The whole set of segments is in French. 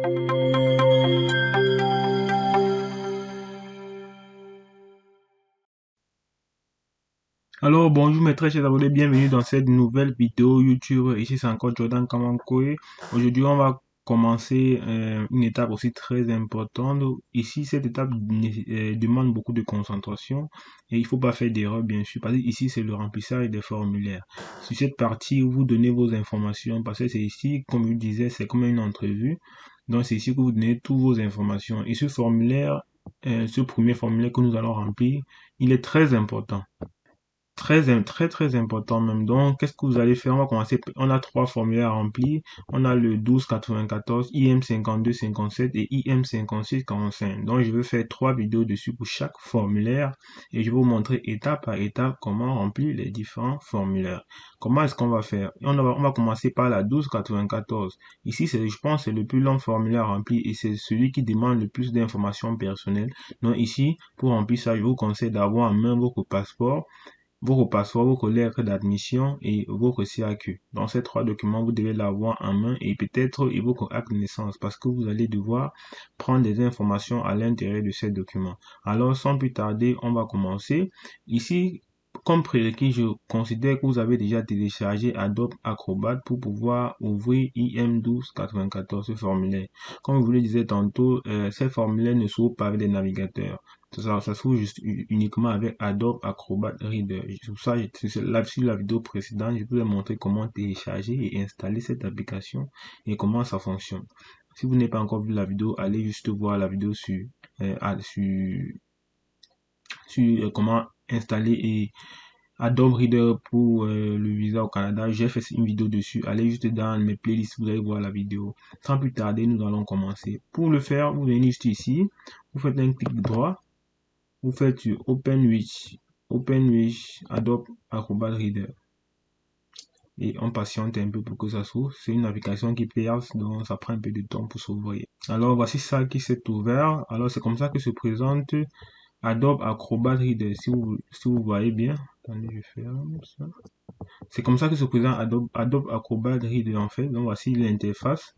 Alors bonjour mes très chers abonnés, bienvenue dans cette nouvelle vidéo YouTube. Ici c'est encore Jordan Kamankoe. Aujourd'hui on va commencer une étape aussi très importante. Ici cette étape demande beaucoup de concentration et il faut pas faire d'erreur bien sûr parce que ici c'est le remplissage des formulaires. Sur cette partie vous donnez vos informations parce que c'est ici, comme je vous disais, c'est comme une entrevue. Donc c'est ici que vous donnez toutes vos informations et ce formulaire, ce premier formulaire que nous allons remplir, il est très important. Très important même. Donc, qu'est-ce que vous allez faire? On va commencer. On a trois formulaires à remplir. On a le 1294, IM 5257 et IM 5645. Donc, je vais faire trois vidéos dessus pour chaque formulaire et je vais vous montrer étape par étape comment remplir les différents formulaires. Comment est-ce qu'on va faire? On va commencer par la 1294. Ici, je pense, c'est le plus long formulaire à remplir et c'est celui qui demande le plus d'informations personnelles. Donc, ici, pour remplir ça, je vous conseille d'avoir en main votre passeport, votre lettre d'admission et votre CAQ. Dans ces trois documents, vous devez l'avoir en main et peut-être votre acte de naissance parce que vous allez devoir prendre des informations à l'intérieur de ces documents. Alors, sans plus tarder, on va commencer. Ici, comme prérequis, je considère que vous avez déjà téléchargé Adobe Acrobat pour pouvoir ouvrir IM1294, ce formulaire. Comme je vous le disais tantôt, ces formulaires ne s'ouvrent pas avec des navigateurs. Ça s'ouvre juste uniquement avec Adobe Acrobat Reader. Sur ça, sur la vidéo précédente, je vous ai montré comment télécharger et installer cette application et comment ça fonctionne. Si vous n'avez pas encore vu la vidéo, allez juste voir la vidéo sur comment installer Adobe Reader pour le visa au Canada. J'ai fait une vidéo dessus. Allez juste dans mes playlists, vous allez voir la vidéo. Sans plus tarder, nous allons commencer. Pour le faire, vous venez juste ici, vous faites un clic droit, vous faites sur Open with Adobe Acrobat Reader. Et on patiente un peu pour que ça s'ouvre. C'est une application qui perce, donc ça prend un peu de temps pour s'ouvrir. Alors voici ça qui s'est ouvert. Alors c'est comme ça que se présente Adobe Acrobat Reader. Si vous voyez bien. Attendez, je ferme ça. C'est comme ça que se présente Adobe Acrobat Reader en fait. Donc voici l'interface.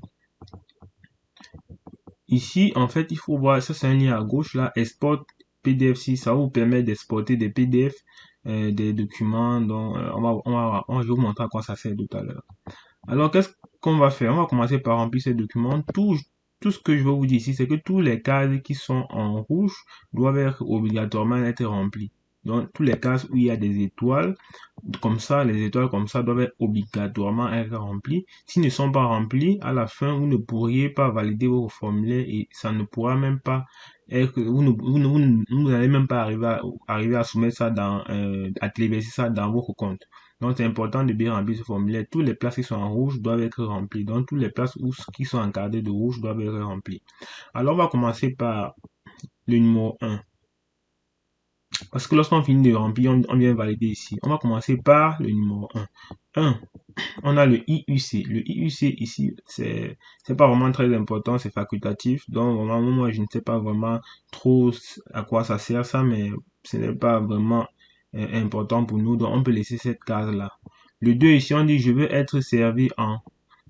Ici, en fait, il faut voir, ça c'est un lien à gauche là, Export PDF. Si ça vous permet d'exporter des PDF, des documents. Donc, je vais vous montrer à quoi ça sert tout à l'heure. Alors, qu'est-ce qu'on va faire? On va commencer par remplir ces documents. Tout ce que je vais vous dire ici, c'est que tous les cases qui sont en rouge doivent obligatoirement être remplis. Donc, tous les cases où il y a des étoiles, comme ça, les étoiles comme ça doivent obligatoirement être remplies. S'ils ne sont pas remplis, à la fin, vous ne pourriez pas valider vos formulaires et ça ne pourra même pas être, vous n'allez même pas arriver à soumettre ça à téléverser ça dans votre compte. Donc, c'est important de bien remplir ce formulaire. Toutes les places qui sont en rouge doivent être remplies. Donc, toutes les places qui sont encadrées de rouge doivent être remplies. Alors, on va commencer par le numéro 1. Parce que lorsqu'on finit de remplir, on vient valider ici. On va commencer par le numéro 1. 1. On a le IUC. Le IUC ici, c'est pas vraiment très important, c'est facultatif. Donc, vraiment, moi, je ne sais pas vraiment trop à quoi ça sert ça, mais ce n'est pas vraiment important pour nous. Donc, on peut laisser cette case-là. Le 2 ici, on dit je veux être servi en.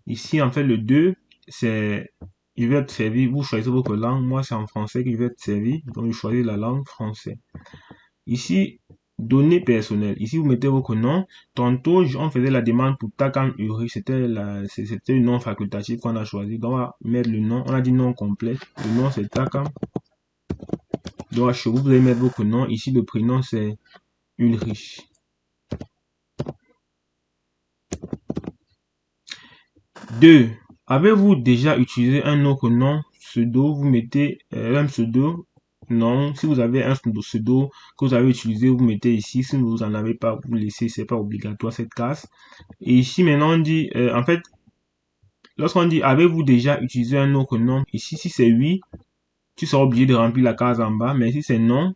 Ici, en fait, le 2, c'est je veux être servi. Vous choisissez votre langue. Moi, c'est en français que je veux être servi. Donc, je choisis la langue française. Ici, données personnelles. Ici, vous mettez votre nom. Tantôt, on faisait la demande pour Takam Uri. C'était le nom facultatif qu'on a choisi. Donc, on va mettre le nom. On a dit nom complet. Le nom, c'est Takam. Donc, chez vous, vous allez mettre votre nom. Ici, le prénom, c'est Ulrich. 2. Avez-vous déjà utilisé un autre nom pseudo? Vous mettez un pseudo. Non, si vous avez un pseudo que vous avez utilisé, vous mettez ici. Si vous n'en avez pas, vous laissez, c'est pas obligatoire cette case. Et ici, maintenant, on dit, en fait, lorsqu'on dit avez-vous déjà utilisé un autre nom, ici, si c'est oui, tu seras obligé de remplir la case en bas. Mais si c'est non,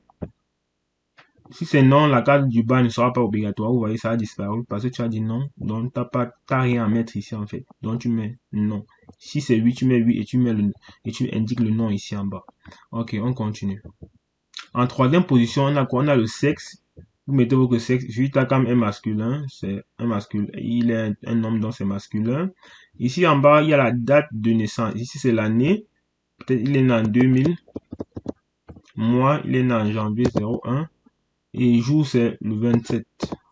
la case du bas ne sera pas obligatoire. Vous voyez, ça a disparu parce que tu as dit non. Donc, t'as rien à mettre ici, en fait. Donc, tu mets non. Si c'est oui, tu mets oui et tu indiques le nom ici en bas. Ok, on continue. En troisième position, on a quoi? On a le sexe. Vous mettez votre sexe, juste là comme un masculin, c'est un masculin, il est un homme donc c'est masculin. Ici en bas, il y a la date de naissance. Ici c'est l'année, peut-être il est né en 2000. Mois, il est né en janvier 01. Et jour, c'est le 27.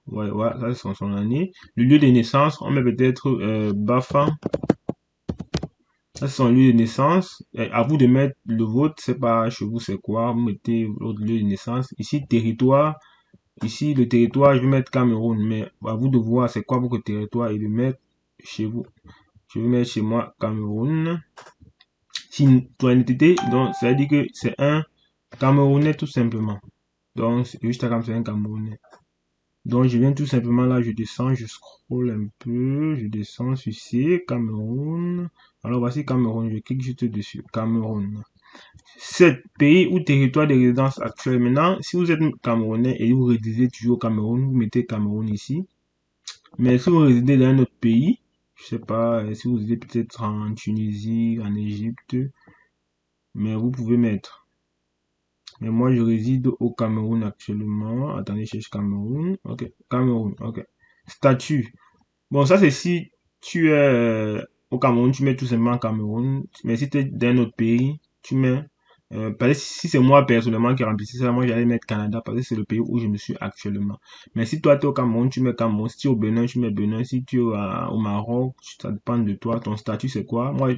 Ouais, ouais, ça c'est son année. Le lieu de naissance, on met peut-être Bafang. Ça c'est son lieu de naissance. Et à vous de mettre le vôtre, c'est pas chez vous, c'est quoi. Vous mettez votre lieu de naissance. Ici, territoire. Ici, le territoire, je vais mettre Cameroun. Mais à vous de voir c'est quoi votre territoire et de mettre chez vous. Je vais mettre chez moi Cameroun. Citoyenneté, donc ça veut dire que c'est un Camerounais tout simplement. Donc, juste comme c'est un Camerounais. Donc, je viens tout simplement là, je descends, je scroll un peu, je descends sur C, Cameroun. Alors, voici Cameroun, je clique juste dessus, Cameroun. 7 pays ou territoire de résidence actuelle. Maintenant, si vous êtes Camerounais et vous résidez toujours au Cameroun, vous mettez Cameroun ici. Mais si vous résidez dans un autre pays, je sais pas, si vous résidez peut-être en Tunisie, en Égypte, mais vous pouvez mettre. Mais moi, je réside au Cameroun actuellement. Attendez, je cherche Cameroun. Ok, Cameroun, ok. Statut. Bon, ça, c'est si tu es au Cameroun, tu mets tout simplement Cameroun. Mais si tu es dans un autre pays, tu mets... parce que si c'est moi personnellement qui remplissais ça, moi j'allais mettre Canada parce que c'est le pays où je me suis actuellement. Mais si toi tu es au Cameroun, tu mets Cameroun. Si tu es au Bénin, tu mets Bénin. Si tu es au Maroc, ça dépend de toi. Ton statut c'est quoi? Moi,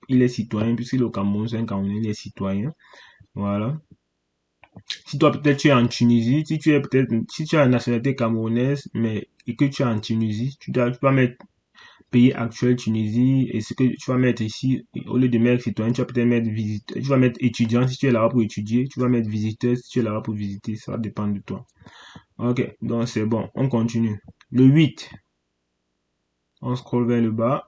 il est citoyen, puisqu'il est au Cameroun, c'est un Camerounais, il est citoyen. Voilà. Si toi peut-être tu es en Tunisie, si tu es peut-être si tu as la nationalité camerounaise, mais et que tu es en Tunisie, tu vas mettre pays actuel Tunisie et ce que tu vas mettre ici, au lieu de mettre citoyen, tu vas peut-être mettre visiteur, tu vas mettre étudiant si tu es là-bas pour étudier, tu vas mettre visiteur si tu es là-bas pour visiter, ça va dépendre de toi. Ok, donc c'est bon, on continue. Le 8, on scrolle vers le bas.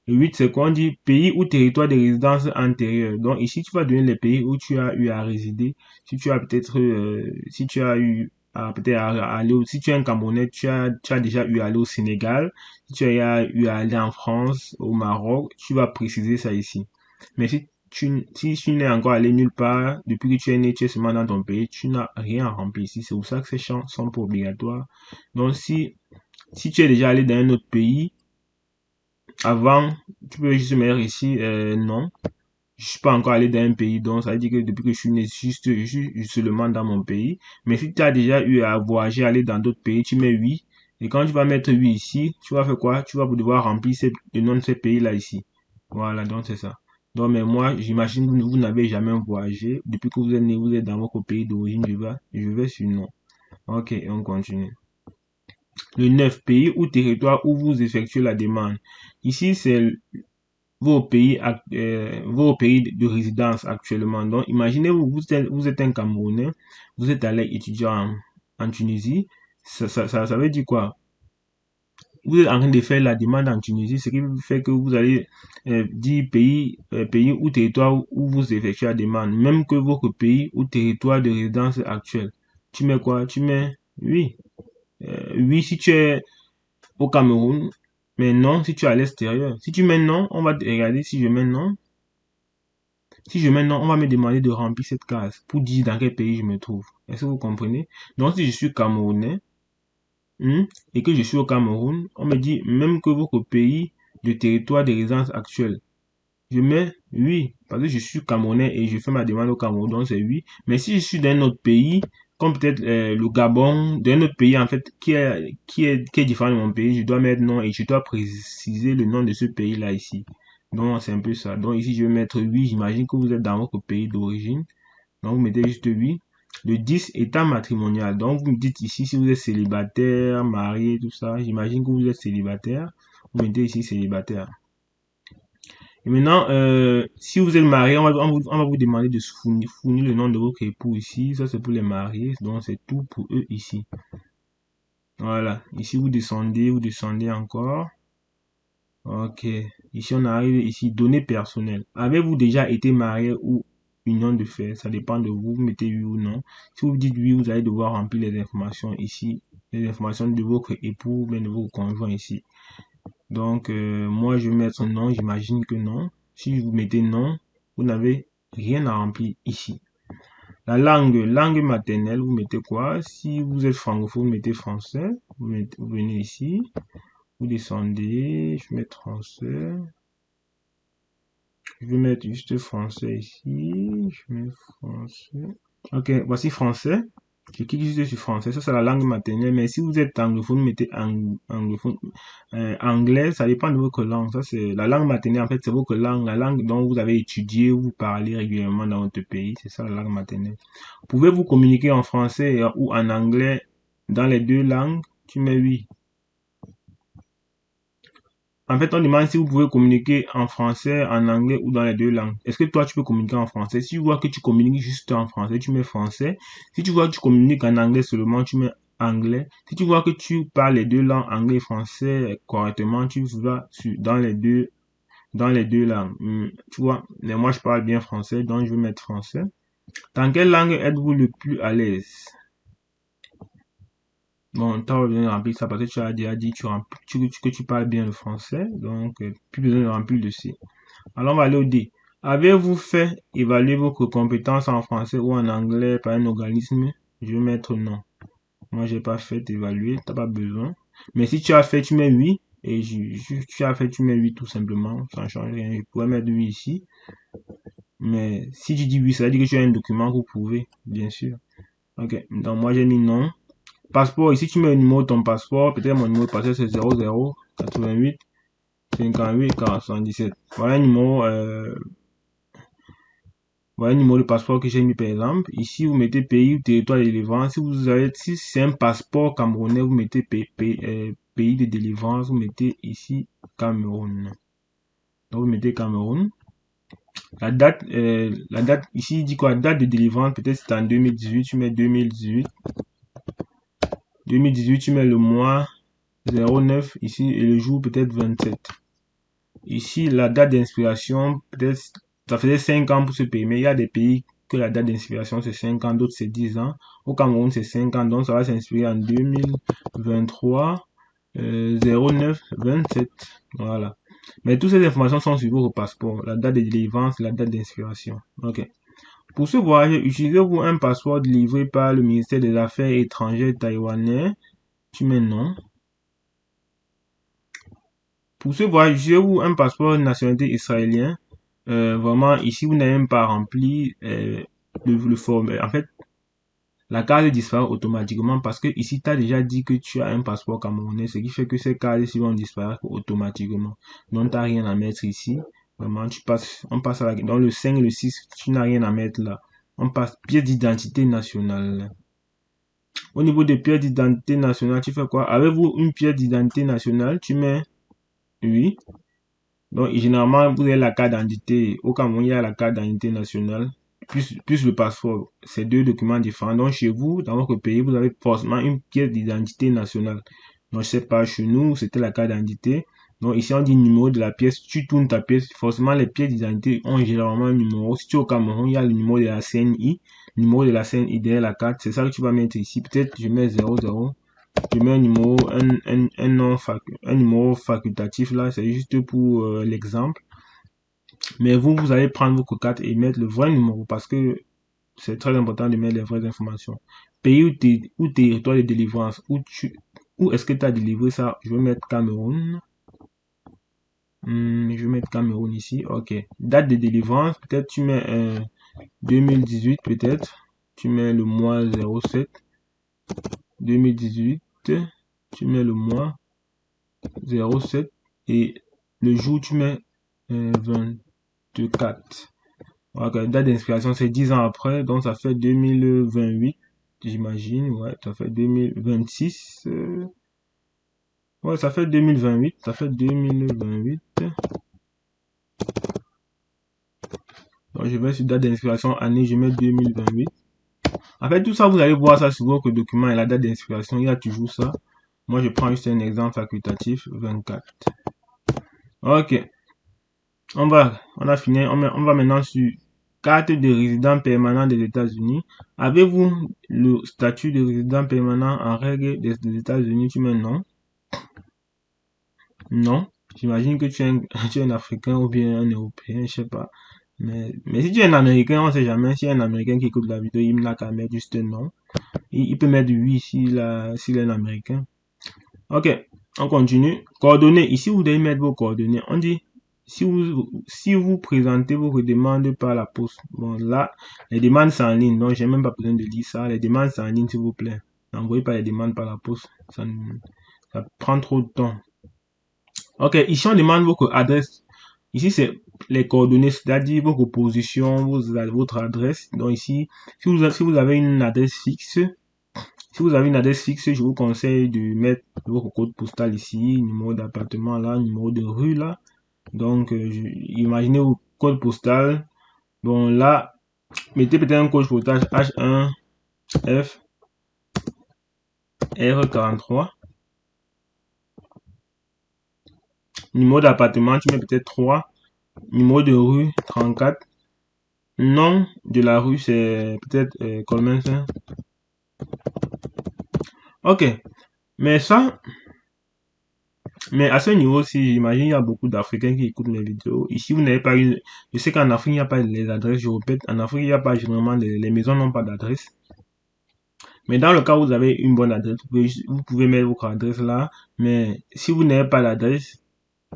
Le 8, c'est quoi? On dit pays ou territoire de résidence antérieure. Donc ici, tu vas donner les pays où tu as eu à résider. Si tu as peut-être, si tu as eu à peut-être à aller, si tu es un Camerounais, tu as déjà eu à aller au Sénégal. Si tu as eu à aller en France, au Maroc, tu vas préciser ça ici. Mais si tu n'es encore allé nulle part, depuis que tu es né, tu es seulement dans ton pays, tu n'as rien à remplir ici. C'est pour ça que ces champs sont pas obligatoires. Donc si tu es déjà allé dans un autre pays, avant, tu peux juste mettre ici, non. Je suis pas encore allé dans un pays, donc ça veut dire que depuis que je suis né, je suis seulement dans mon pays. Mais si tu as déjà eu à voyager, aller dans d'autres pays, tu mets oui. Et quand tu vas mettre oui ici, tu vas faire quoi? Tu vas devoir remplir le nom de ces pays-là ici. Voilà, donc c'est ça. Donc, mais moi, j'imagine que vous n'avez jamais voyagé. Depuis que vous êtes né, vous êtes dans votre pays d'origine, je vais sur non. Ok, on continue. Le 9 pays ou territoire où vous effectuez la demande. Ici, c'est vos pays de résidence actuellement. Donc, imaginez-vous, vous êtes un Camerounais, vous êtes allé étudier en Tunisie. Ça veut dire quoi? Vous êtes en train de faire la demande en Tunisie, ce qui fait que vous allez dire pays ou territoire où vous effectuez la demande, même que votre pays ou territoire de résidence actuel. Tu mets quoi? Tu mets oui. Oui, si tu es au Cameroun, mais non si tu es à l'extérieur. Si tu mets non, on va regarder si je mets non. Si je mets non, on va me demander de remplir cette case pour dire dans quel pays je me trouve. Est-ce que vous comprenez? Donc, si je suis Camerounais et que je suis au Cameroun, on me dit même que votre pays de territoire de résidence actuelle. Je mets oui, parce que je suis Camerounais et je fais ma demande au Cameroun, donc c'est oui. Mais si je suis d'un autre pays, comme peut-être le Gabon, d'un autre pays en fait qui est différent de mon pays, je dois mettre non et je dois préciser le nom de ce pays-là ici. Donc c'est un peu ça. Donc ici je vais mettre oui, j'imagine que vous êtes dans votre pays d'origine. Donc vous mettez juste oui. Le 10, état matrimonial. Donc vous me dites ici si vous êtes célibataire, marié, tout ça. J'imagine que vous êtes célibataire. Vous mettez ici célibataire. Et maintenant, si vous êtes marié, on va vous demander de fournir le nom de votre époux ici. Ça, c'est pour les mariés. Donc, c'est tout pour eux ici. Voilà. Ici, vous descendez encore. Ok. Ici, on arrive ici, données personnelles. Avez-vous déjà été marié ou union de fait? Ça dépend de vous. Vous mettez oui ou non. Si vous dites oui, vous allez devoir remplir les informations ici. Les informations de votre époux, mais de votre conjoint ici. Donc, moi, je vais mettre non, j'imagine que non. Si vous mettez non, vous n'avez rien à remplir ici. La langue maternelle, vous mettez quoi? Si vous êtes francophone, vous mettez français. Vous venez ici, vous descendez, je vais mettre français. Je vais mettre juste français ici, je mets français. Ok, voici français. Je clique juste sur français, ça c'est la langue maternelle. Mais si vous êtes anglophone, vous mettez anglophone. Anglais, ça dépend de votre langue. Ça c'est la langue maternelle, en fait, c'est votre langue, la langue dont vous avez étudié ou vous parlez régulièrement dans votre pays. C'est ça la langue maternelle. Pouvez-vous communiquer en français ou en anglais dans les deux langues? Tu mets oui. En fait, on demande si vous pouvez communiquer en français, en anglais ou dans les deux langues. Est-ce que toi, tu peux communiquer en français? Si tu vois que tu communiques juste en français, tu mets français. Si tu vois que tu communiques en anglais seulement, tu mets anglais. Si tu vois que tu parles les deux langues, anglais et français, correctement, tu vas dans les deux langues. Tu vois, mais moi, je parle bien français, donc je vais mettre français. Dans quelle langue êtes-vous le plus à l'aise? Bon, tu as besoin de remplir ça parce que tu as déjà dit que tu parles bien le français, donc plus besoin de remplir le C. Alors, on va aller au D. Avez-vous fait évaluer vos compétences en français ou en anglais par un organisme? Je vais mettre non. Moi, j'ai pas fait évaluer, t'as pas besoin. Mais si tu as fait, tu mets oui. Et tu as fait, tu mets oui tout simplement. Ça ne change rien. Je pourrais mettre oui ici. Mais si tu dis oui, ça veut dire que tu as un document que vous pouvez, bien sûr. Ok, donc moi j'ai mis non. Passeport, ici tu mets le numéro de ton passeport. Peut-être mon numéro de passeport c'est 00 88 58 417. Voilà un numéro. Voilà le numéro de passeport que j'ai mis par exemple. Ici, vous mettez pays ou territoire de délivrance. Si c'est un passeport camerounais, vous mettez pays de délivrance. Vous mettez ici Cameroun. Donc, vous mettez Cameroun. La date, ici, il dit quoi? Date de délivrance, peut-être c'est en 2018. Tu mets 2018. 2018, tu mets le mois 09 ici et le jour peut-être 27. Ici, la date d'inspiration, peut-être, ça faisait 5 ans pour ce pays, mais il y a des pays que la date d'inspiration c'est 5 ans, d'autres c'est 10 ans. Au Cameroun, c'est 5 ans, donc ça va s'inspirer en 2023, 09, 27. Voilà. Mais toutes ces informations sont sur votre passeport, la date de délivrance, la date d'inspiration. Ok. Pour ce voyage, utilisez-vous un passeport délivré par le ministère des Affaires étrangères taïwanais? Tu mets non. Pour ce voyage, utilisez-vous un passeport de nationalité israélien? Vraiment, ici, vous n'avez même pas rempli le formulaire. En fait, la case disparaît automatiquement parce que ici, tu as déjà dit que tu as un passeport camerounais, ce qui fait que ces cases ici vont disparaître automatiquement. Donc, tu n'as rien à mettre ici. Vraiment, on passe dans le 5 et le 6, tu n'as rien à mettre là. On passe pièce d'identité nationale. Au niveau des pièces d'identité nationale, tu fais quoi? Avez-vous une pièce d'identité nationale? Tu mets oui. Donc, généralement, vous avez la carte d'identité. Au Cameroun, il y a la carte d'identité nationale, plus le passeport. C'est deux documents différents. Donc, chez vous, dans votre pays, vous avez forcément une pièce d'identité nationale. Donc, je sais pas, chez nous, c'était la carte d'identité. Donc, ici, on dit numéro de la pièce. Tu tournes ta pièce. Forcément, les pièces d'identité ont généralement un numéro. Si tu es au Cameroun, il y a le numéro de la CNI. Le numéro de la CNI derrière la carte. C'est ça que tu vas mettre ici. Peut-être, je mets 00. Je mets un numéro, un numéro facultatif là, c'est juste pour l'exemple. Mais vous allez prendre votre carte et mettre le vrai numéro parce que c'est très important de mettre les vraies informations. Pays ou territoire de délivrance, où est-ce que tu as délivré ça? Je vais mettre Cameroun. Je vais mettre Cameroun ici. Ok. Date de délivrance, peut-être tu mets 2018 peut-être. Tu mets le mois 07. 2018. Tu mets le mois 07 et le jour tu mets 24. Okay, date d'inspiration c'est 10 ans après, donc ça fait 2028, j'imagine, ouais, ça fait 2026, ouais, ça fait 2028, ça fait 2028. Donc je vais sur date d'inspiration, année, je mets 2028. En fait, tout ça, vous allez voir ça sur votre document et la date d'inspiration, il y a toujours ça. Moi, je prends juste un exemple facultatif, 24. Ok. On a fini. On va maintenant sur carte de résident permanent des États-Unis. Avez-vous le statut de résident permanent en règle des États-Unis? Tu mets non. Non. J'imagine que tu es un Africain ou bien un Européen, je sais pas. Mais si tu es un Américain, on ne sait jamais. Si un Américain qui écoute la vidéo, il n'a qu'à mettre juste un nom. Il peut mettre oui s'il est un Américain. Ok, on continue. Coordonnées. Ici, vous devez mettre vos coordonnées. On dit, si vous présentez vos demandes par la poste. Bon, là, les demandes sont en ligne. Donc, j'ai même pas besoin de lire ça. Les demandes sont en ligne, s'il vous plaît. N'envoyez pas les demandes par la poste. Ça prend trop de temps. Ok, ici, on demande votre adresse. Ici, c'est les coordonnées, c'est-à-dire votre position, votre adresse. Donc, ici, si vous avez une adresse fixe, je vous conseille de mettre votre code postal ici, numéro d'appartement là, numéro de rue là. Donc, imaginez votre code postal. Bon, là, mettez peut-être un code postal H1 F R43. Numéro d'appartement, tu mets peut-être 3. Numéro de rue 34. Nom de la rue, c'est peut-être Colmensin. Ok, mais à ce niveau-ci, j'imagine il y a beaucoup d'Africains qui écoutent mes vidéos. Ici, vous n'avez pas une. Je sais qu'en Afrique, il n'y a pas les adresses. Je répète, en Afrique, il n'y a pas généralement les maisons n'ont pas d'adresse. Mais dans le cas où vous avez une bonne adresse, vous pouvez mettre votre adresse là. Mais si vous n'avez pas d'adresse,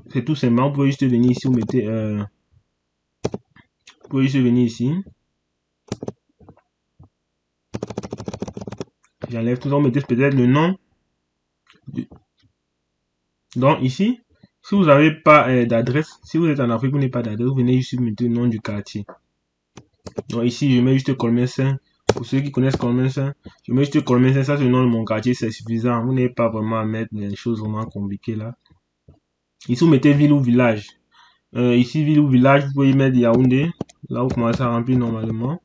c'est tout simplement, vous pouvez juste venir ici, vous mettez, vous pouvez juste venir ici. J'enlève tout ça, vous mettez peut-être le nom. Donc ici, si vous n'avez pas d'adresse, si vous êtes en Afrique, vous n'avez pas d'adresse, vous venez juste mettre le nom du quartier. Donc ici, je mets juste Colmensin. Pour ceux qui connaissent Colmensin, je mets juste Colmensin, ça c'est le nom de mon quartier, c'est suffisant. Vous n'avez pas vraiment à mettre des choses vraiment compliquées là. Ici, vous mettez ville ou village. Ici, ville ou village, vous pouvez mettre Yaoundé. Là, vous commencez à remplir normalement.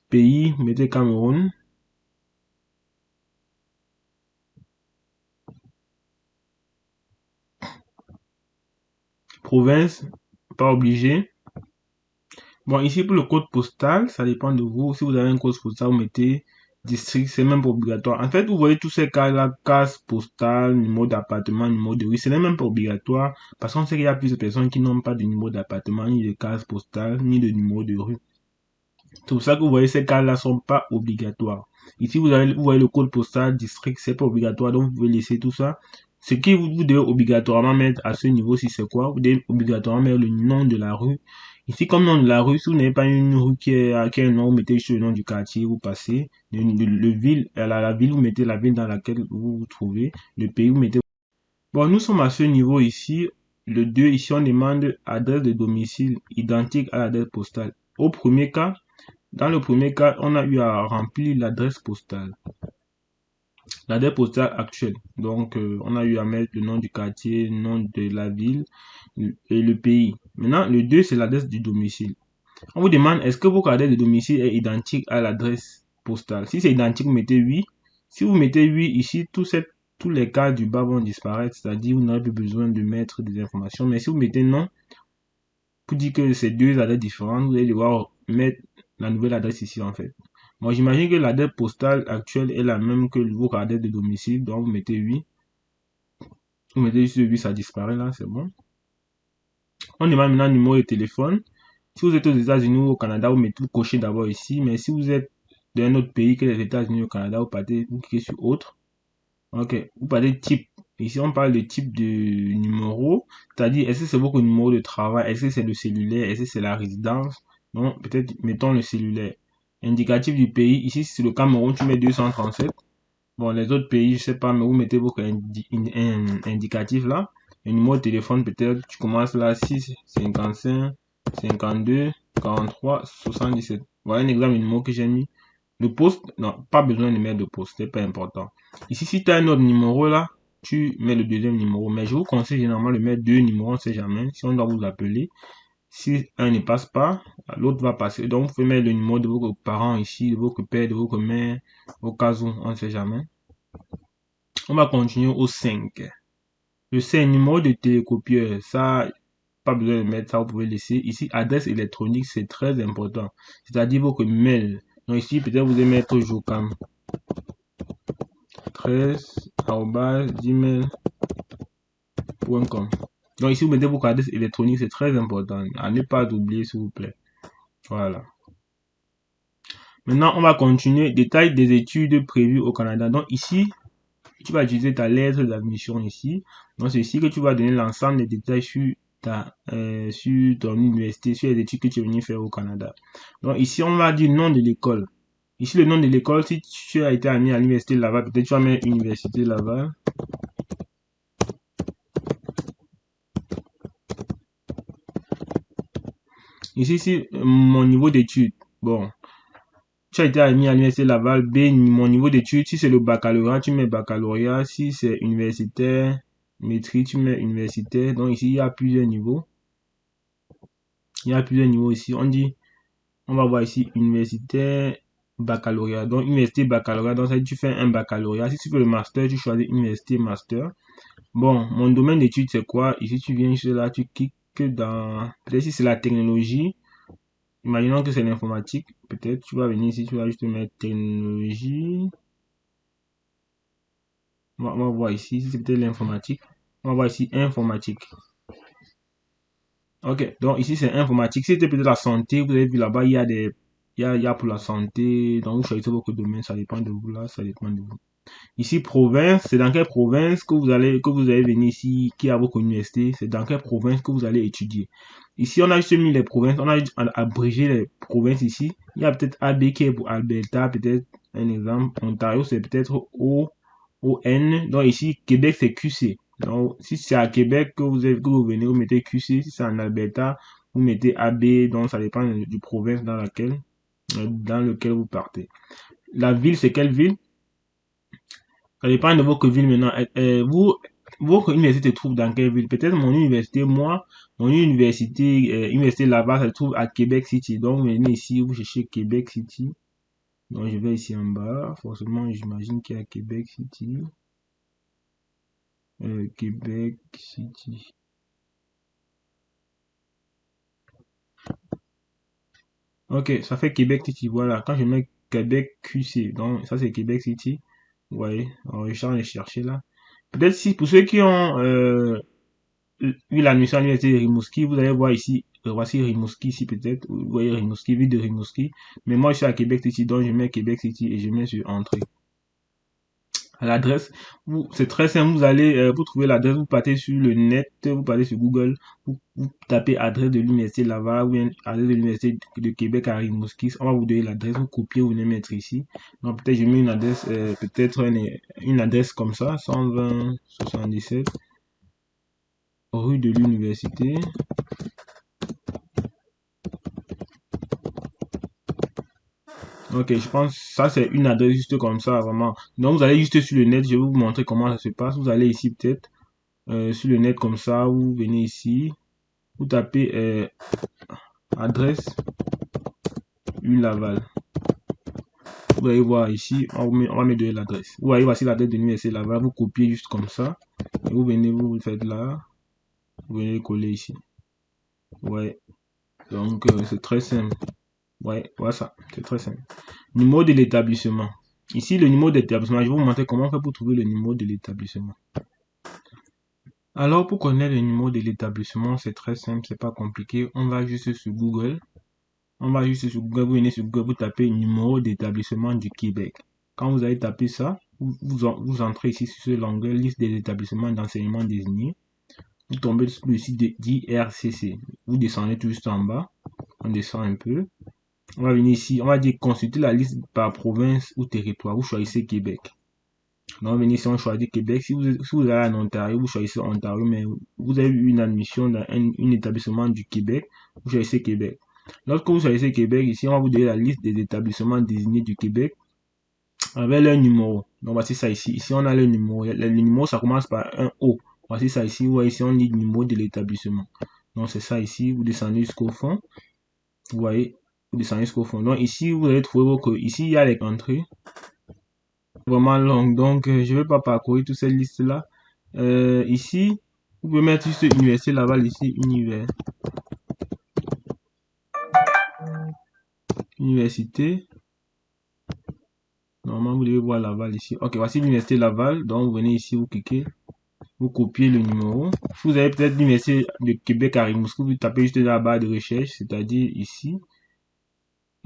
Pays, vous mettez Cameroun. Province, pas obligé. Bon, ici, pour le code postal, ça dépend de vous. Si vous avez un code postal, vous mettez district, c'est même pas obligatoire. En fait, vous voyez tous ces cas-là, case postale, numéro d'appartement, numéro de rue, ce n'est même pas obligatoire parce qu'on sait qu'il y a plusieurs personnes qui n'ont pas de numéro d'appartement, ni de case postale, ni de numéro de rue. C'est pour ça que vous voyez ces cas-là sont pas obligatoires. Ici, vous voyez le code postal, district, c'est pas obligatoire, donc vous pouvez laisser tout ça. Ce que vous devez obligatoirement mettre à ce niveau-ci, c'est quoi? Vous devez obligatoirement mettre le nom de la rue. Ici, comme nom de la rue, si vous n'avez pas une rue qui a un nom, vous mettez juste le nom du quartier, vous passez. La ville, vous mettez la ville dans laquelle vous vous trouvez. Le pays, vous mettez. Bon, nous sommes à ce niveau ici. Le 2, ici, on demande adresse de domicile identique à l'adresse postale. Dans le premier cas, on a eu à remplir l'adresse postale. L'adresse postale actuelle. Donc, on a eu à mettre le nom du quartier, le nom de la ville et le pays. Maintenant, le 2, c'est l'adresse du domicile. On vous demande, est-ce que votre adresse de domicile est identique à l'adresse postale? Si c'est identique, vous mettez oui. Si vous mettez oui, ici, tous les cas du bas vont disparaître, c'est-à-dire vous n'aurez plus besoin de mettre des informations. Mais si vous mettez non, pour dire que c'est deux adresses différentes, vous allez devoir mettre la nouvelle adresse ici en fait. Moi, j'imagine que l'adresse postale actuelle est la même que votre adresse de domicile, donc vous mettez oui. Vous mettez juste oui, ça disparaît là, c'est bon. On demande maintenant le numéro de téléphone. Si vous êtes aux États-Unis ou au Canada, vous cochez d'abord ici. Mais si vous êtes d'un autre pays que les États-Unis ou au Canada, vous cliquez sur autre. Ok, vous parlez type. Ici, on parle de type de numéro. C'est-à-dire, est-ce que c'est votre numéro de travail? Est-ce que c'est le cellulaire? Est-ce que c'est la résidence? Donc, peut-être, mettons le cellulaire. Indicatif du pays. Ici, c'est le Cameroun, tu mets 237. Bon, les autres pays, je sais pas, mais vous mettez votre indicatif là. Le numéro de téléphone, peut-être, tu commences là, 6, 55, 52, 43, 77. Voilà un exemple de numéro que j'ai mis. Le poste, non, pas besoin de mettre de poste, c'est pas important. Ici, si tu as un autre numéro là, tu mets le deuxième numéro. Mais je vous conseille généralement de mettre deux numéros, on ne sait jamais. Si on doit vous appeler, si un ne passe pas, l'autre va passer. Donc, vous pouvez mettre le numéro de vos parents ici, de votre père, de votre mère, au cas où, on ne sait jamais. On va continuer au 5. Le 5, numéro de télécopieur, ça, pas besoin de mettre ça, vous pouvez laisser. Ici, adresse électronique, c'est très important. C'est-à-dire votre mail. Donc ici, peut-être vous allez mettre jocam 13@gmail.com. Donc ici, vous mettez votre adresse électronique, c'est très important. À ne pas oublier, s'il vous plaît. Voilà. Maintenant, on va continuer. Détail des études prévues au Canada. Donc ici, tu vas utiliser ta lettre d'admission ici. Donc c'est ici que tu vas donner l'ensemble des détails sur sur ton université, sur les études que tu es venu faire au Canada. Donc ici, on va dire nom de l'école. Ici, le nom de l'école, si tu as été admis à l'université Laval, peut-être tu vas mettre Université Laval. Ici, c'est mon niveau d'études. Bon, tu as été admis à l'université Laval, B, mon niveau d'études. Si c'est le baccalauréat, tu mets baccalauréat. Si c'est universitaire, maîtrise, tu mets universitaire. Donc ici, il y a plusieurs niveaux. Il y a plusieurs niveaux ici. On va voir ici universitaire, baccalauréat. Donc université, baccalauréat. Donc ça, tu fais un baccalauréat. Si tu veux le master, tu choisis université, master. Bon, mon domaine d'études, c'est quoi? Ici, tu viens juste là, tu cliques dans... Peut-être si c'est la technologie. Imaginons que c'est l'informatique. Peut-être tu vas venir ici, tu vas juste mettre technologie. On va voir ici, si c'est peut-être l'informatique. On va voir ici informatique. Ok, donc ici c'est informatique. Si c'était peut-être la santé, vous avez vu là-bas, il y a pour la santé. Donc vous choisissez votre domaine, ça dépend de vous là, ça dépend de vous. Ici, province, c'est dans quelle province que vous allez venir ici, qui a votre université, c'est dans quelle province que vous allez étudier. Ici, on a juste mis les provinces, on a juste abrégé les provinces ici. Il y a peut-être AB qui est pour Alberta, peut-être un exemple. Ontario, c'est peut-être ON. Donc ici, Québec, c'est QC. Donc, si c'est à Québec que vous venez, vous mettez QC. Si c'est en Alberta, vous mettez AB. Donc, ça dépend du province dans lequel vous partez. La ville, c'est quelle ville? Ça dépend de votre ville maintenant. Votre université se trouve dans quelle ville? Peut-être mon université, mon université, université là-bas, ça se trouve à Québec City. Donc, vous venez ici, vous cherchez Québec City. Donc, je vais ici en bas. Forcément, j'imagine qu'il y a Québec City. Québec City. Ok, ça fait Québec City. Voilà. Quand je mets Québec QC, donc ça c'est Québec City. Ouais, alors, je suis en train de chercher là. Peut-être si pour ceux qui ont eu l'admission à l'université de Rimouski, vous allez voir ici, voici Rimouski ici peut-être, vous voyez Rimouski, ville de Rimouski, mais moi je suis à Québec City, donc je mets Québec City et je mets sur Entrée. À l'adresse, c'est très simple, vous allez, vous trouvez l'adresse, vous partez sur le net, vous partez sur Google, vous tapez adresse de l'université Laval ou bien adresse de l'université de Québec à Rimouski, on va vous donner l'adresse, vous copiez, vous venez mettre ici. Donc peut-être je mets une adresse, peut-être une adresse comme ça, 120 77 rue de l'université. Ok, je pense que ça c'est une adresse juste comme ça, vraiment. Donc vous allez juste sur le net, je vais vous montrer comment ça se passe. Vous allez ici peut-être sur le net comme ça, vous venez ici, vous tapez adresse U Laval. Vous allez voir ici, on va me donner l'adresse. Vous voyez, voici l'adresse de l'université Laval, vous copiez juste comme ça. Et vous venez, vous le faites là, vous venez le coller ici. Ouais, donc c'est très simple. Ouais, voilà ça, c'est très simple. Numéro de l'établissement. Ici, le numéro d'établissement, je vais vous montrer comment on fait pour trouver le numéro de l'établissement. Alors, pour connaître le numéro de l'établissement, c'est très simple, c'est pas compliqué. On va juste sur Google. On va juste sur Google, vous venez sur Google, vous tapez numéro d'établissement du Québec. Quand vous avez tapé ça, vous entrez ici sur l'onglet liste des établissements d'enseignement désignés. Vous tombez sur le site d'IRCC. Vous descendez tout juste en bas. On descend un peu. On va venir ici, on va dire consulter la liste par province ou territoire. Vous choisissez Québec. Donc, venez ici, on choisit Québec. Si vous allez en Ontario, vous choisissez Ontario, mais vous avez eu une admission dans un établissement du Québec, vous choisissez Québec. Lorsque vous choisissez Québec, ici, on va vous donner la liste des établissements désignés du Québec avec leur numéro. Donc, voici ça ici. Ici, on a le numéro. Le numéro, ça commence par un O. Voici ça ici. Vous voyez ici, on dit numéro de l'établissement. Donc, c'est ça ici. Vous descendez jusqu'au fond. Vous voyez, vous descendez jusqu'au fond. Donc, ici, vous allez trouver votre... Ici, il y a les entrées. Vraiment longue, donc je vais pas parcourir toute cette liste là. Ici vous pouvez mettre juste université Laval ici, université, normalement vous devez voir Laval ici. Ok, voici l'université Laval, donc vous venez ici, vous cliquez, vous copiez le numéro. Si vous avez peut-être l'université de Québec à Rimouski, vous tapez juste la barre de recherche, c'est-à-dire ici,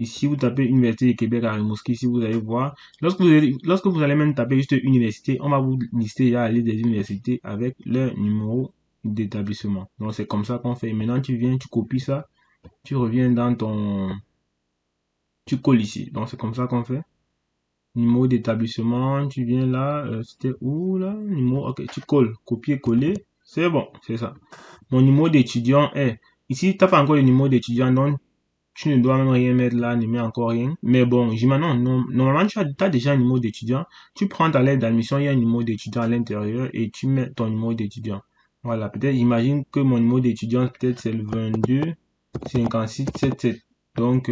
Ici, vous tapez Université du Québec à Rimouski, ici, vous allez voir. Lorsque vous allez même taper juste université, on va vous lister la liste des universités avec leur numéro d'établissement. Donc, c'est comme ça qu'on fait. Maintenant, tu viens, tu copies ça, tu reviens dans ton... Tu colles ici. Donc, c'est comme ça qu'on fait. Numéro d'établissement, tu viens là, c'était où là? Numéro, ok, tu colles, copier-coller. C'est bon, c'est ça. Mon numéro d'étudiant est... Ici, tu n'as pas encore le numéro d'étudiant, donc tu ne dois même rien mettre là, ne mets encore rien. Mais bon, non, normalement, tu as déjà un numéro d'étudiant. Tu prends ta lettre d'admission, il y a un numéro d'étudiant à l'intérieur et tu mets ton numéro d'étudiant. Voilà, peut-être, imagine que mon numéro d'étudiant, peut-être c'est le 22 56 77. Donc,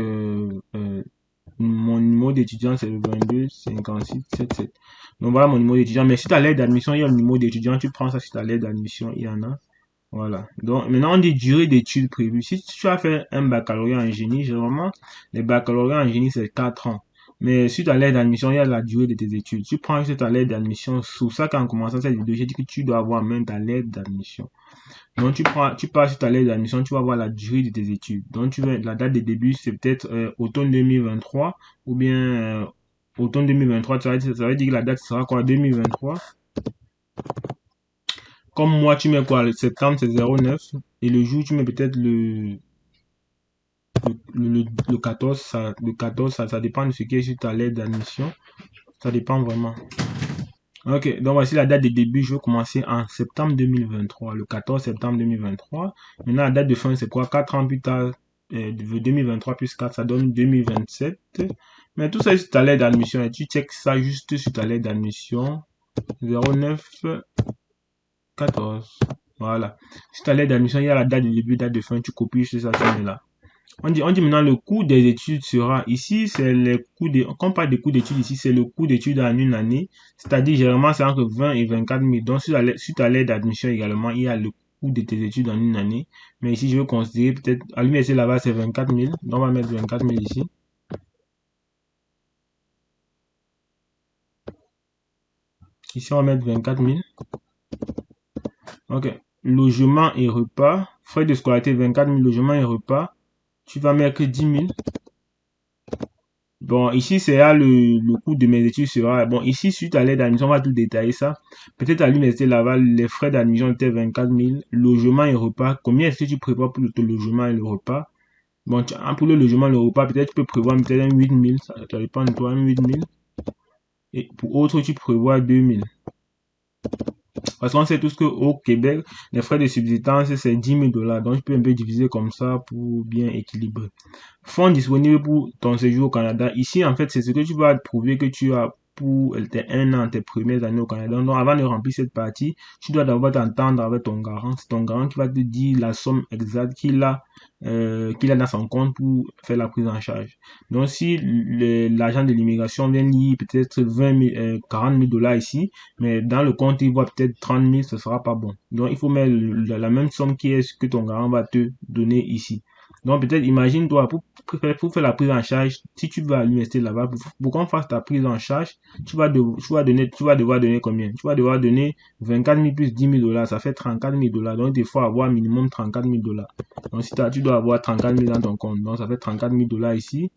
mon numéro d'étudiant, c'est le 22 56 77. Donc, voilà mon numéro d'étudiant. Mais si tu as lettre d'admission, il y a le numéro d'étudiant, tu prends ça sur ta lettre d'admission, il y en a. Voilà. Donc, maintenant, on dit durée d'études prévue. Si tu as fait un baccalauréat en génie, généralement, les baccalauréats en génie, c'est 4 ans. Mais sur ta lettre d'admission, il y a la durée de tes études. Tu prends juste ta lettre d'admission. Sous ça, qu'en commençant cette vidéo, j'ai dit que tu dois avoir même ta lettre d'admission. Donc, tu pars sur ta lettre d'admission, tu vas voir la durée de tes études. Donc, la date de début, c'est peut-être automne 2023 ou bien automne 2023. Ça veut dire que la date sera quoi? 2023. Comme moi, tu mets quoi? Le septembre, c'est 09. Et le jour, tu mets peut-être le 14. Le 14, ça dépend de ce qui est sur ta lettre d'admission. Ça dépend vraiment. Ok, donc voici la date de début. Je vais commencer en septembre 2023. Le 14 septembre 2023. Maintenant, la date de fin, c'est quoi? 4 ans plus tard, 2023 plus 4, ça donne 2027. Mais tout ça est sur ta lettre d'admission. Et tu checkes ça juste sur ta lettre d'admission. 09 14. Voilà. Si tu as lettre d'admission, il y a la date de début, date de fin, tu copies c'est ça, tu mets là. On dit maintenant le coût des études sera ici, c'est les coûts de, quand on parle de coûts d'études ici, c'est le coût d'études en une année. C'est-à-dire, généralement, c'est entre 20 et 24 000. Donc, sur ta lettre d'admission également, il y a le coût de tes études en une année. Mais ici, je veux considérer peut-être, à l'université là-bas, c'est 24 000. Donc, on va mettre 24 000 ici. Ici, on va mettre 24 000. Ok. Logement et repas. Frais de scolarité, 24 000. Logement et repas. Tu vas mettre 10 000. Bon, ici, c'est là le coût de mes études sera. Bon, ici, suite à l'aide d'admission, on va tout détailler ça. Peut-être à l'université Laval, les frais d'admission étaient 24 000. Logement et repas. Combien est-ce que tu prévois pour le logement et le repas? Bon, pour le logement et le repas, peut-être tu peux prévoir peut-être un 8 000. Ça dépend de toi, un 8 000. Et pour autre, tu prévois 2 000. Parce qu'on sait tous qu'au Québec, les frais de subsistance, c'est 10 000 $. Donc, je peux un peu diviser comme ça pour bien équilibrer. Fonds disponibles pour ton séjour au Canada. Ici, en fait, c'est ce que tu vas prouver que tu as pour tes 1 an, tes premières années au Canada. Donc, avant de remplir cette partie, tu dois d'abord t'entendre avec ton garant. C'est ton garant qui va te dire la somme exacte qu'il a dans son compte pour faire la prise en charge. Donc, si l'agent de l'immigration vient lire peut-être 40 000 $ ici, mais dans le compte, il voit peut-être 30 000, ce sera pas bon. Donc, il faut mettre la même somme qui est ce que ton garant va te donner ici. Donc, peut-être, imagine-toi, pour faire la prise en charge, si tu vas à l'université là-bas, pour qu'on fasse ta prise en charge, tu vas devoir donner combien? Tu vas devoir donner 24 000 plus 10 000 $, ça fait 34 000 $. Donc, il faut avoir minimum 34 000 $. Donc, si tu dois avoir 34 000 dans ton compte. Donc, ça fait 34 000 $ ici.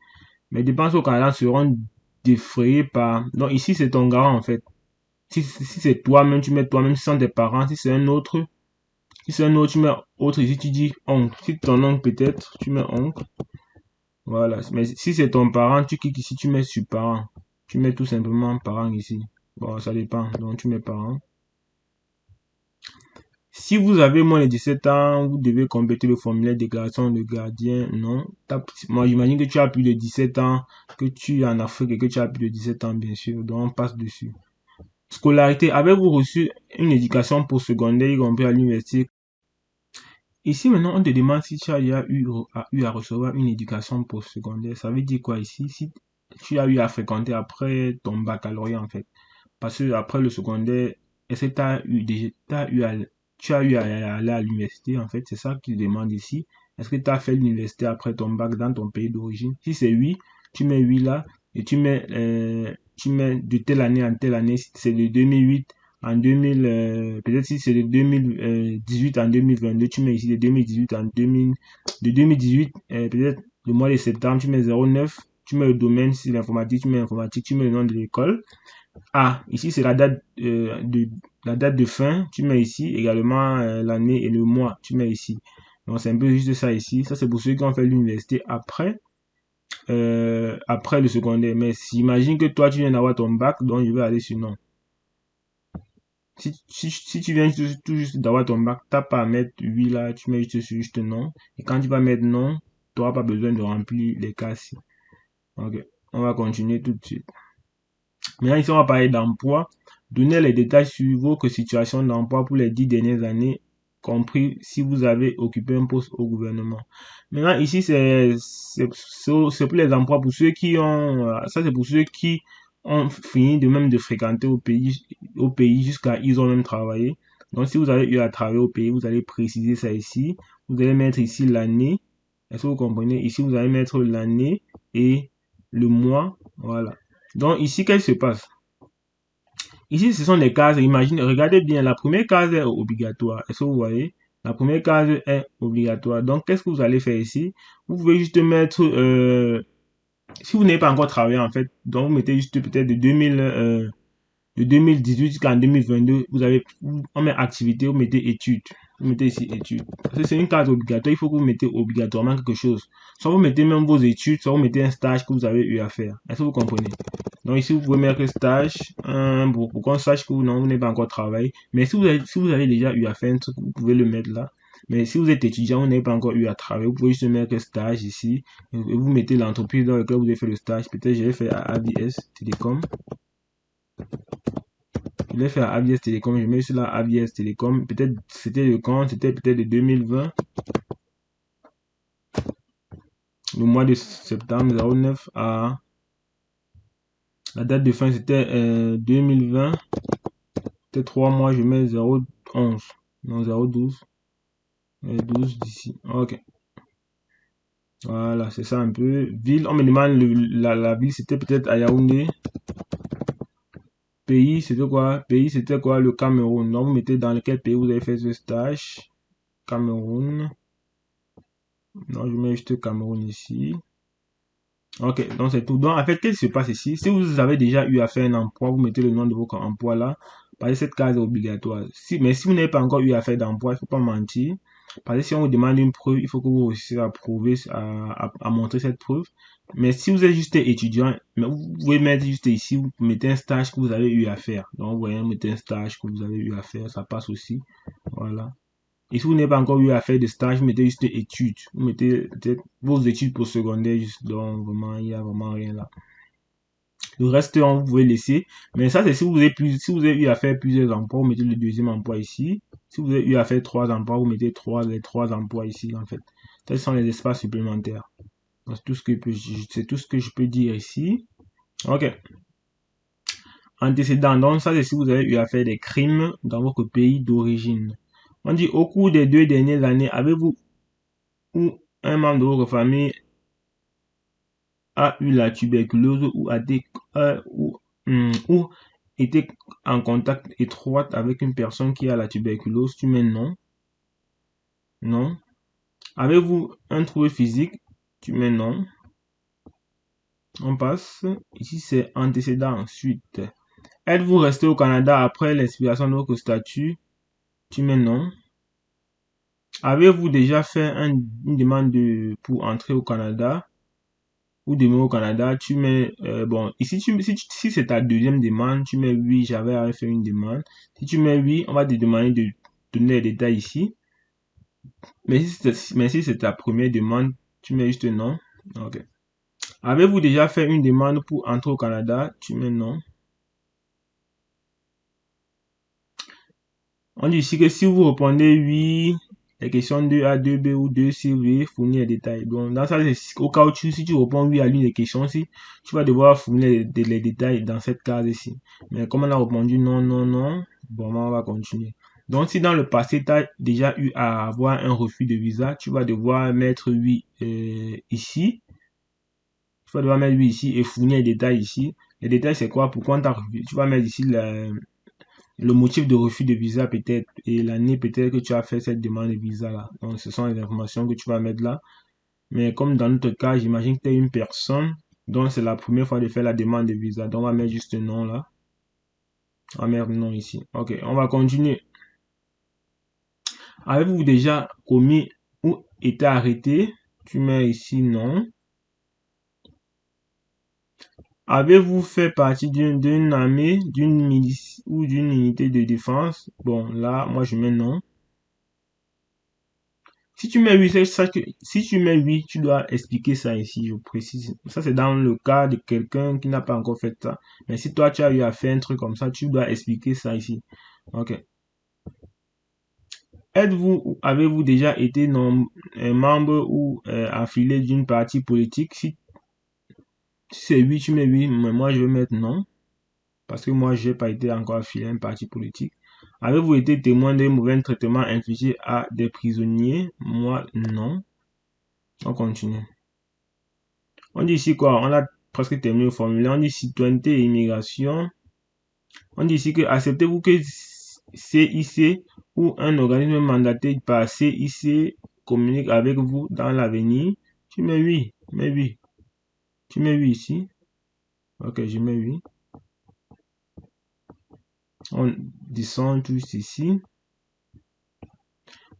Mais les dépenses au Canada seront défrayées par... Donc, ici, c'est ton garant, en fait. Si c'est toi-même, tu mets toi-même, si c'est tes parents, si c'est un autre, tu mets autre ici, tu dis oncle. Si ton oncle peut-être, tu mets oncle. Voilà. Mais si c'est ton parent, tu cliques ici, tu mets sur parent. Tu mets tout simplement parent ici. Bon, ça dépend. Donc, tu mets parent. Si vous avez moins de 17 ans, vous devez compléter le formulaire de déclaration de gardien. Non. Moi, j'imagine que tu as plus de 17 ans, que tu es en Afrique et que tu as plus de 17 ans, bien sûr. Donc, on passe dessus. Scolarité. Avez-vous reçu une éducation postsecondaire, y compris à l'université? Ici, maintenant, on te demande si tu as eu à recevoir une éducation postsecondaire. Ça veut dire quoi ici? Si tu as eu à fréquenter après ton baccalauréat, en fait. Parce que après le secondaire, est-ce que tu as eu à aller à l'université, en fait? C'est ça qu'il demande ici. Est-ce que tu as fait l'université après ton bac dans ton pays d'origine? Si c'est oui, tu mets oui là. Et tu mets de telle année en telle année. Si c'est de 2008 en 2000, peut-être si c'est de 2018 en 2022, tu mets ici de 2018 en 2000, de 2018, peut-être le mois de septembre, tu mets 09. Tu mets le domaine, si c'est l'informatique, tu mets informatique, tu mets le nom de l'école. Ah, ici c'est la date de fin, tu mets ici également l'année et le mois, tu mets ici. Donc c'est un peu juste ça ici. Ça c'est pour ceux qui ont fait l'université après le secondaire. Mais imagine que toi tu viens d'avoir ton bac, donc je vais aller sur non. Si tu viens tout juste d'avoir ton bac, t'as pas à mettre oui là, tu mets juste non. Et quand tu vas mettre non, tu n'auras pas besoin de remplir les cases. Ok, on va continuer tout de suite. Maintenant, ici, on va parler d'emploi. Donnez les détails sur votre situation d'emploi pour les 10 dernières années, compris si vous avez occupé un poste au gouvernement. Maintenant, ici, c'est pour les emplois, pour ceux qui ont, ça c'est pour ceux qui ont fini de même de fréquenter au pays jusqu'à ils ont même travaillé. Donc, si vous avez eu à travailler au pays, vous allez préciser ça ici. Vous allez mettre ici l'année. Est-ce que vous comprenez? Ici, vous allez mettre l'année et le mois. Voilà. Donc ici, qu'est-ce qui se passe? Ici, ce sont les cases. Imaginez, regardez bien, la première case est obligatoire. Est-ce que vous voyez? La première case est obligatoire. Donc, qu'est-ce que vous allez faire ici? Vous pouvez juste mettre, si vous n'avez pas encore travaillé en fait, donc vous mettez juste peut-être de 2018 jusqu'en 2022, on met activité, vous mettez études. Vous mettez ici études. Parce que c'est une case obligatoire, il faut que vous mettez obligatoirement quelque chose. Soit vous mettez même vos études, soit vous mettez un stage que vous avez eu à faire. Est-ce que vous comprenez? Donc ici, vous pouvez mettre stage, pour qu'on sache que vous n'avez pas encore travaillé. Mais si vous avez déjà eu à faire un truc, vous pouvez le mettre là. Mais si vous êtes étudiant, vous n'avez pas encore eu à travailler, vous pouvez juste mettre stage ici. Et vous mettez l'entreprise dans laquelle vous avez fait le stage. Peut-être je l'ai fait à ABS Télécom. Je l'ai fait à ABS Télécom. Je mets sur là ABS Télécom. Peut-être c'était le compte, c'était peut-être de 2020. Le mois de septembre 09 à la date de fin c'était 2020. Peut-être 3 mois, je mets 011. Non, 012. 12 d'ici. Ok. Voilà, c'est ça un peu. Ville, on me demande la ville, c'était peut-être à Yaoundé. Pays, c'était quoi? Pays, c'était quoi? Le Cameroun. Donc, vous mettez dans lequel pays vous avez fait ce stage. Cameroun. Non, je mets juste Cameroun ici. Ok, donc c'est tout. Donc, en fait, qu'est-ce qui se passe ici? Si vous avez déjà eu à faire un emploi, vous mettez le nom de votre emploi là. Parce que cette case est obligatoire. Mais si vous n'avez pas encore eu à faire d'emploi, il ne faut pas mentir. Parce que si on vous demande une preuve, il faut que vous réussissiez à prouver, à montrer cette preuve. Mais si vous êtes juste étudiant, vous pouvez mettre juste ici, vous mettez un stage que vous avez eu à faire. Donc, vous voyez, vous mettez un stage que vous avez eu à faire, ça passe aussi. Voilà. Et si vous n'avez pas encore eu à faire de stage, vous mettez juste études. Vous mettez peut-être vos études pour secondaire, juste donc vraiment, il n'y a vraiment rien là. Le reste, vous pouvez laisser. Mais ça, c'est si vous avez si vous avez eu à faire plusieurs emplois, vous mettez le deuxième emploi ici. Si vous avez eu à faire 3 emplois, vous mettez les 3 emplois ici, en fait. Ce sont les espaces supplémentaires. C'est tout ce que je peux dire ici. Ok. Antécédent. Donc, ça, c'est si vous avez eu à faire des crimes dans votre pays d'origine. On dit, au cours des 2 dernières années, avez-vous ou un membre de votre famille a eu la tuberculose ou était en contact étroit avec une personne qui a la tuberculose, tu mets non. Non. Avez-vous un trouble physique? Tu mets non. On passe. Ici, c'est antécédent. Ensuite, êtes-vous resté au Canada après l'expiration de votre statut? Tu mets non. Avez-vous déjà fait une demande pour entrer au Canada ou demeurer au Canada? Tu mets, bon, ici, si c'est ta deuxième demande, tu mets oui, j'avais fait une demande. Si tu mets oui, on va te demander de donner les détails ici. Mais si c'est ta première demande, tu mets juste non. Ok. Avez-vous déjà fait une demande pour entrer au Canada? Tu mets non. On dit ici que si vous répondez oui, les questions 2A, 2B ou 2C, veuillez fournir les détails. Donc, dans ça, au cas où si tu réponds oui à l'une des questions ici, tu vas devoir fournir les détails dans cette case ici. Mais comme on a répondu non, non, non, bon, on va continuer. Donc, si dans le passé, tu as déjà eu à avoir un refus de visa, tu vas devoir mettre oui ici. Tu vas devoir mettre oui ici et fournir les détails ici. Les détails, c'est quoi? Pourquoi on t'a refusé? Tu vas mettre ici le motif de refus de visa peut-être et l'année peut-être que tu as fait cette demande de visa là. Donc ce sont les informations que tu vas mettre là. Mais comme dans notre cas, j'imagine que tu es une personne, donc c'est la première fois de faire la demande de visa. Donc on va mettre juste non là. On va mettre non ici. Ok, on va continuer. Avez-vous déjà commis ou été arrêté? Tu mets ici non. Avez-vous fait partie d'une armée, d'une milice ou d'une unité de défense? Bon, là, moi je mets non. Si tu mets oui, c'est ça que si tu mets oui, tu dois expliquer ça ici, je précise. Ça, c'est dans le cas de quelqu'un qui n'a pas encore fait ça. Mais si toi, tu as eu à faire un truc comme ça, tu dois expliquer ça ici. Ok. Êtes-vous ou avez-vous déjà été membre ou affilié d'une partie politique? Si c'est oui, tu mets oui, mais moi, je vais mettre non. Parce que moi, j'ai pas été encore affilié à un parti politique. Avez-vous été témoin d'un mauvais traitement infligé à des prisonniers? Moi, non. On continue. On dit ici quoi? On a presque terminé le formulaire. On dit citoyenneté et immigration. On dit ici que acceptez-vous que CIC ou un organisme mandaté par CIC communique avec vous dans l'avenir? Tu mets oui. Mais oui. Tu mets oui ici. Ok, je mets oui. On descend tous ici.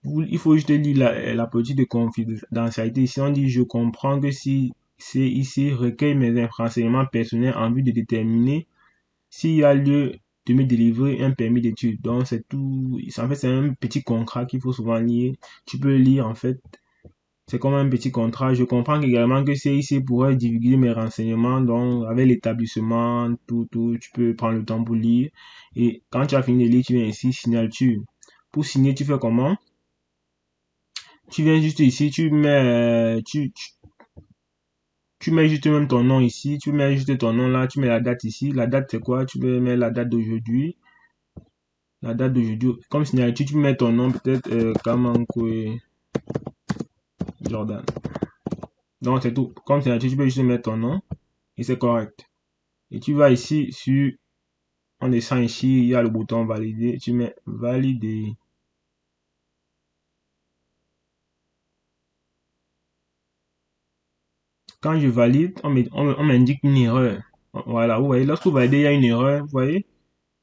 Il faut juste lire la politique de confidentialité. Ici, on dit, je comprends que si CIC recueille mes renseignements personnels en vue de déterminer s'il y a lieu de me délivrer un permis d'études. Donc, c'est tout. En fait, c'est un petit contrat qu'il faut souvent lire. Tu peux lire, en fait. C'est comme un petit contrat. Je comprends également que CIC pourrait divulguer mes renseignements, donc, avec l'établissement, tout. Tu peux prendre le temps pour lire. Et quand tu as fini de lire, tu viens ici, signature. Pour signer, tu fais comment? Tu viens juste ici, tu mets juste même ton nom ici, tu mets juste ton nom là, tu mets la date ici. La date c'est quoi? Tu peux mettre la date d'aujourd'hui. La date d'aujourd'hui. Comme signature, tu mets ton nom, peut-être Kamankwe Jordan. Donc c'est tout. Comme signature, tu peux juste mettre ton nom et c'est correct. Et tu vas ici sur, on descend ici, il y a le bouton valider. Tu mets valider. Quand je valide, on m'indique une erreur. Voilà, vous voyez, lorsque vous validez, il y a une erreur, vous voyez.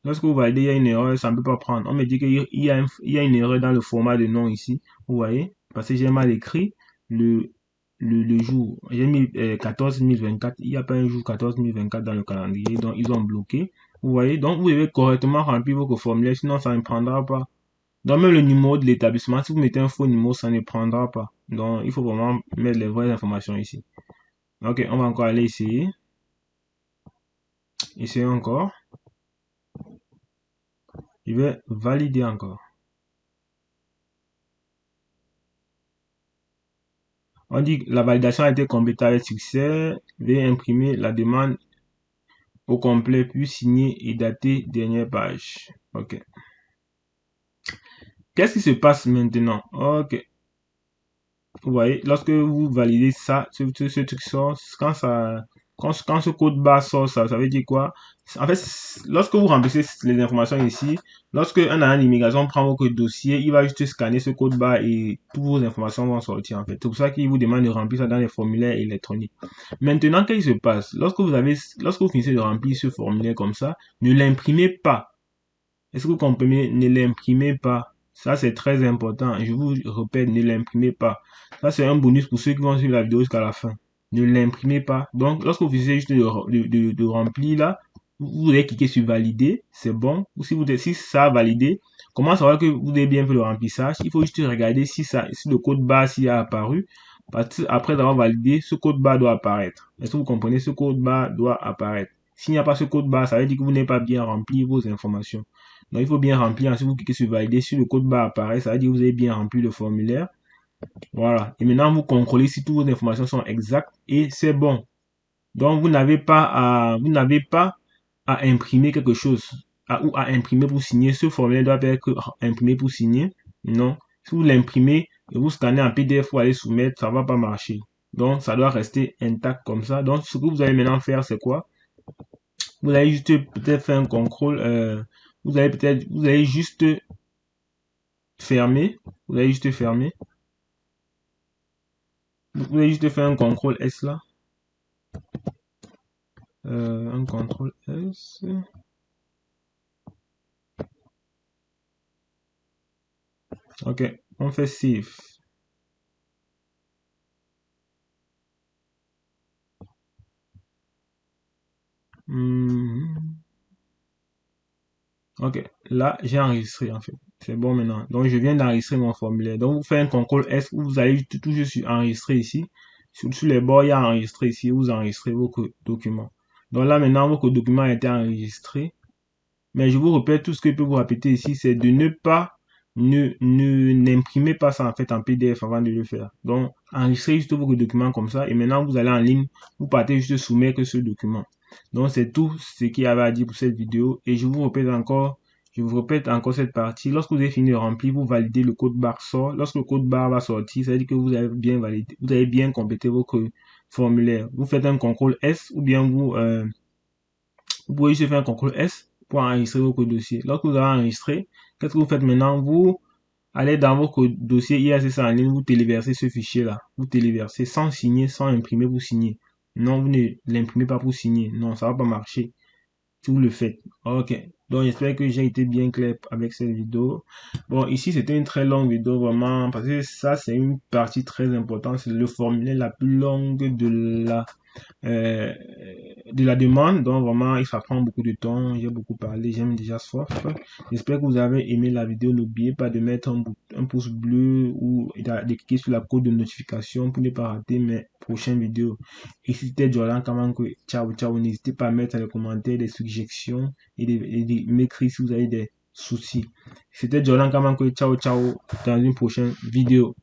Lorsque vous validez, il y a une erreur, ça ne peut pas prendre. On me dit qu'il y a une erreur dans le format de nom ici. Vous voyez? Parce que j'ai mal écrit le, le jour. J'ai mis 14 024. Il n'y a pas un jour 14 024 dans le calendrier. Donc, ils ont bloqué. Vous voyez? Donc, vous devez correctement remplir votre formulaire. Sinon, ça ne prendra pas. Donc, même le numéro de l'établissement, si vous mettez un faux numéro, ça ne prendra pas. Donc, il faut vraiment mettre les vraies informations ici. Ok, on va encore aller essayer. Essayons encore. Je vais valider encore. On dit que la validation a été complétée avec succès. Veuillez imprimer la demande au complet, puis signer et dater dernière page. Ok. Qu'est-ce qui se passe maintenant? Ok. Vous voyez, lorsque vous validez ça, ce truc sort, quand ce code barre sort, ça veut dire quoi? En fait, lorsque vous remplissez les informations ici, lorsque un agent d'immigration prend votre dossier, il va juste scanner ce code barre et toutes vos informations vont sortir, en fait. C'est pour ça qu'il vous demande de remplir ça dans les formulaires électroniques. Maintenant, qu'est-ce qui se passe? Lorsque vous finissez de remplir ce formulaire comme ça, ne l'imprimez pas. Est-ce que vous comprenez? Ne l'imprimez pas. Ça, c'est très important. Je vous répète, ne l'imprimez pas. Ça, c'est un bonus pour ceux qui vont suivre la vidéo jusqu'à la fin. Ne l'imprimez pas. Donc, lorsque vous finissez juste de remplir là, vous allez cliquer sur valider. C'est bon. Ou si ça a validé, comment savoir que vous avez bien fait le remplissage? Il faut juste regarder si le code barre s'y a apparu. Parce que après avoir validé, ce code barre doit apparaître. Est-ce que vous comprenez? Ce code barre doit apparaître. S'il n'y a pas ce code barre, ça veut dire que vous n'avez pas bien rempli vos informations. Donc, il faut bien remplir. Ensuite, vous cliquez sur valider. Si le code barre apparaît, ça veut dire que vous avez bien rempli le formulaire. Voilà. Et maintenant, vous contrôlez si toutes vos informations sont exactes et c'est bon. Donc, vous n'avez pas à imprimer quelque chose ou à imprimer pour signer. Ce formulaire doit être imprimé pour signer. Non. Si vous l'imprimez et vous scannez en PDF ou allez soumettre, ça va pas marcher. Donc, ça doit rester intact comme ça. Donc, ce que vous allez maintenant faire, c'est quoi? Vous allez juste peut-être faire un contrôle. Vous allez juste fermer. Vous allez juste fermer. Vous allez juste faire un CTRL S là. Un CTRL S. Ok, on fait Save. Ok, là j'ai enregistré en fait. C'est bon maintenant. Donc je viens d'enregistrer mon formulaire. Donc vous faites un CTRL S, vous allez toujours sur enregistrer ici. Sur les bords, il y a enregistré ici, vous enregistrez vos documents. Donc là maintenant, votre document a été enregistré. Mais je vous répète, tout ce que je peux vous répéter ici, c'est de ne pas, n'imprimez pas ça en fait en PDF avant de le faire. Donc, enregistrez juste vos documents comme ça et maintenant vous allez en ligne, vous partez juste soumettre ce document. Donc, c'est tout ce qu'il y avait à dire pour cette vidéo et je vous répète encore cette partie. Lorsque vous avez fini de remplir, vous validez le code barre sort. Lorsque le code barre va sortir, ça veut dire que vous avez bien validé, vous avez bien complété votre formulaire. Vous faites un CTRL S ou bien vous pouvez juste faire un CTRL S pour enregistrer votre dossier. Lorsque vous avez enregistré, qu'est-ce que vous faites maintenant? Vous allez dans votre dossier IACC en ligne, vous téléversez ce fichier-là. Vous téléversez sans signer, sans imprimer pour signer. Non, vous ne l'imprimez pas pour signer. Non, ça va pas marcher si vous le faites. Ok. Donc, j'espère que j'ai été bien clair avec cette vidéo. Bon, ici, c'était une très longue vidéo, vraiment, parce que ça, c'est une partie très importante. C'est le formulaire la plus longue euh, de la demande. Donc vraiment, ça prend beaucoup de temps. J'ai beaucoup parlé, j'aime déjà soif. J'espère que vous avez aimé la vidéo. N'oubliez pas de mettre un pouce bleu ou de cliquer sur la code de notification pour ne pas rater mes prochaines vidéos. Et c'était Jordan Kamanko. Ciao, ciao. N'hésitez pas à mettre dans les commentaires des suggestions et de m'écrire si vous avez des soucis. C'était Jordan Kamanko. Ciao, ciao. Dans une prochaine vidéo.